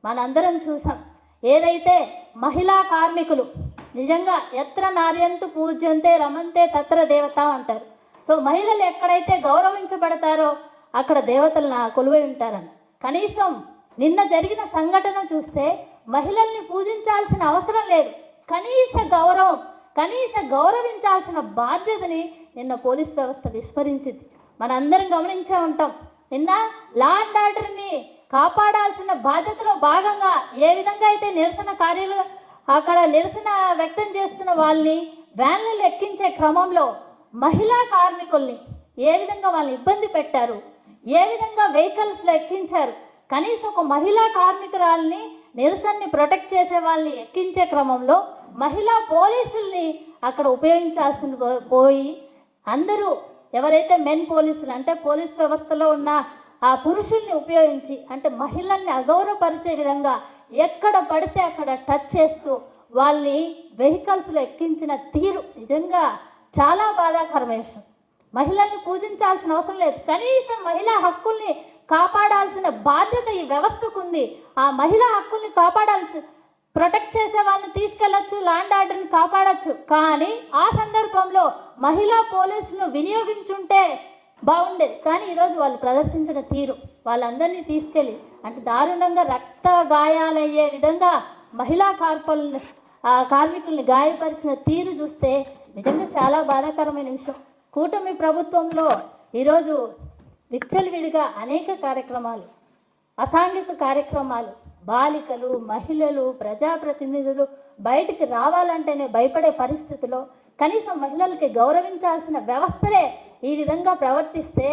మనందరం చూసాం. ఏదైతే మహిళా కార్మికులు నిజంగా ఎత్ర నార్యంతు పూజ్యంతే రమంతే తత్ర దేవత అంటారు. సో మహిళలు ఎక్కడైతే గౌరవించబడతారో అక్కడ దేవతలు కొలువై ఉంటారని. కనీసం నిన్న జరిగిన సంఘటన చూస్తే మహిళల్ని పూజించాల్సిన అవసరం లేదు, కనీస గౌరవించాల్సిన బాధ్యతని నిన్న పోలీస్ వ్యవస్థ విస్మరించింది. మనందరం గమనించే ఉంటాం. నిన్న లా అండ్ ఆర్డర్ని కాపాడాల్సిన బాధ్యతలో భాగంగా ఏ విధంగా అయితే అక్కడ నిరసన వ్యక్తం చేస్తున్న వాళ్ళని వ్యాన్లలో ఎక్కించే క్రమంలో మహిళా కార్మికుల్ని ఏ విధంగా వాళ్ళని ఇబ్బంది పెట్టారు, ఏ విధంగా వెహికల్స్లో ఎక్కించారు. కనీసం ఒక మహిళా కార్మికురాలని నిరసనని ప్రొటెక్ట్ చేసే వాళ్ళని ఎక్కించే క్రమంలో మహిళా పోలీసుల్ని అక్కడ ఉపయోగించాల్సిన పోయి అందరూ ఎవరైతే మెన్ పోలీసులు అంటే పోలీస్ వ్యవస్థలో ఉన్న ఆ పురుషుల్ని ఉపయోగించి అంటే మహిళల్ని అగౌరవపరిచే విధంగా ఎక్కడ పడితే అక్కడ టచ్ చేస్తూ వాళ్ళని వెహికల్స్లో ఎక్కించిన తీరు నిజంగా చాలా బాధాకరమైన విషయం. మహిళల్ని పూజించాల్సిన అవసరం లేదు, కనీసం మహిళా హక్కుల్ని కాపాడాల్సిన బాధ్యత ఈ వ్యవస్థకు ఉంది. ఆ మహిళా హక్కుల్ని ప్రొటెక్ట్ చేసే వాళ్ళని తీసుకెళ్లొచ్చు, లా అండ్ ఆర్డర్ని కాపాడచ్చు. కానీ ఆ సందర్భంలో మహిళా పోలీసులను వినియోగించుంటే బాగుండేది. కానీ ఈరోజు వాళ్ళు ప్రదర్శించిన తీరు, వాళ్ళందరినీ తీసుకెళ్ళి అంటే దారుణంగా రక్త గాయాలయ్యే విధంగా మహిళా కార్మికుల్ని గాయపరిచిన తీరు చూస్తే నిజంగా చాలా బాధాకరమైన విషయం. కూటమి ప్రభుత్వంలో ఈరోజు విచ్చలవిడిగా అనేక కార్యక్రమాలు, అసాంఘిక కార్యక్రమాలు, బాలికలు, మహిళలు, ప్రజాప్రతినిధులు బయటికి రావాలంటేనే భయపడే పరిస్థితిలో కనీసం మహిళలకి గౌరవించాల్సిన వ్యవస్థలే ఈ విధంగా ప్రవర్తిస్తే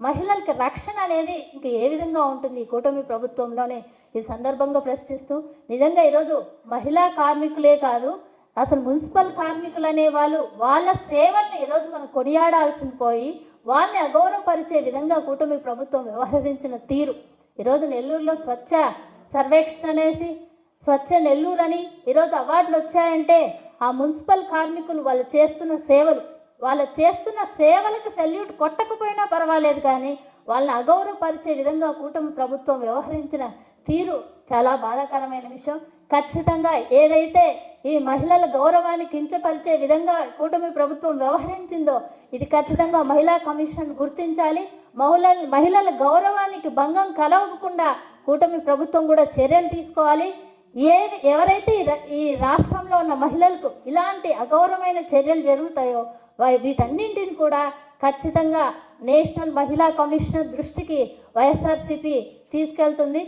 మహిళలకి రక్షణ అనేది ఇంక ఏ విధంగా ఉంటుంది ఈ కూటమి ప్రభుత్వంలోనే ఈ సందర్భంగా ప్రశ్నిస్తూ నిజంగా ఈరోజు మహిళా కార్మికులే కాదు అసలు మున్సిపల్ కార్మికులు అనే వాళ్ళ సేవల్ని ఈరోజు మనం కొనియాడాల్సిన పోయి వాళ్ళని అగౌరవపరిచే విధంగా కూటమి ప్రభుత్వం వ్యవహరించిన తీరు. ఈరోజు నెల్లూరులో స్వచ్ఛ సర్వేక్షణ అనేసి స్వచ్ఛ నెల్లూరు అని ఈరోజు అవార్డులు వచ్చాయంటే ఆ మున్సిపల్ కార్మికులు వాళ్ళు చేస్తున్న సేవలకు సెల్యూట్ కొట్టకపోయినా పర్వాలేదు, కానీ వాళ్ళని అగౌరవపరిచే విధంగా కూటమి ప్రభుత్వం వ్యవహరించిన తీరు చాలా బాధాకరమైన విషయం. ఖచ్చితంగా ఏదైతే ఈ మహిళల గౌరవాన్ని కించపరిచే విధంగా కూటమి ప్రభుత్వం వ్యవహరించిందో ఇది ఖచ్చితంగా మహిళా కమిషన్ గుర్తించాలి. మహిళల గౌరవానికి భంగం కలగకుండా కూటమి ప్రభుత్వం కూడా చర్యలు తీసుకోవాలి. ఎవరైతే ఈ రాష్ట్రంలో ఉన్న మహిళలకు ఇలాంటి అగౌరవమైన చర్యలు జరుగుతాయో వీటన్నింటిని కూడా ఖచ్చితంగా నేషనల్ మహిళా కమిషనర్ దృష్టికి వైఎస్ఆర్సీపీ తీసుకెళ్తుంది.